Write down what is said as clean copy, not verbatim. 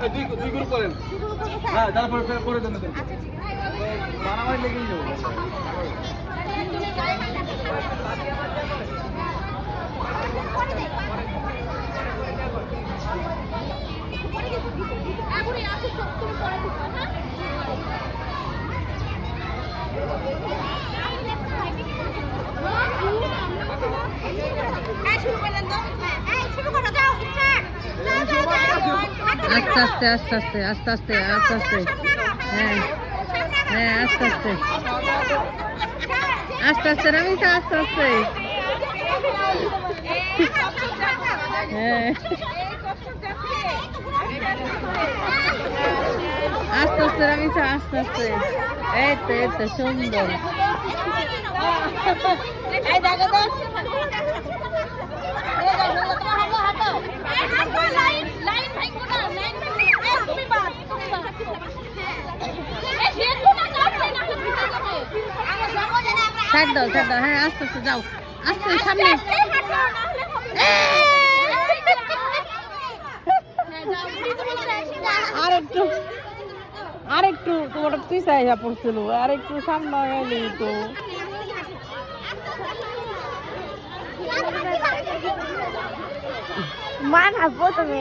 দুই গ্রুপ করেন। হ্যাঁ, তারপরে করে দেন। মারামারি লেগেই যাবো। আস্তে আস্তে আস্তে আস্তে আস্তে আস্তে আস্তে আস্তে হ্যাঁ হ্যাঁ আস্তে আস্তে আস্তে আস্তে রামিসা আস্তে আস্তে হ্যাঁ আস্তে আস্তে রামিসা আস্তে আস্তে এই তো সুন্দর ছাড় দাও হ্যাঁ আস্তে আস্তে যাও আস্তে সামনে আরেকটু তোমার পিছাই পড়ছিল আরেকটু সামনে এলি তো মান প্রথমে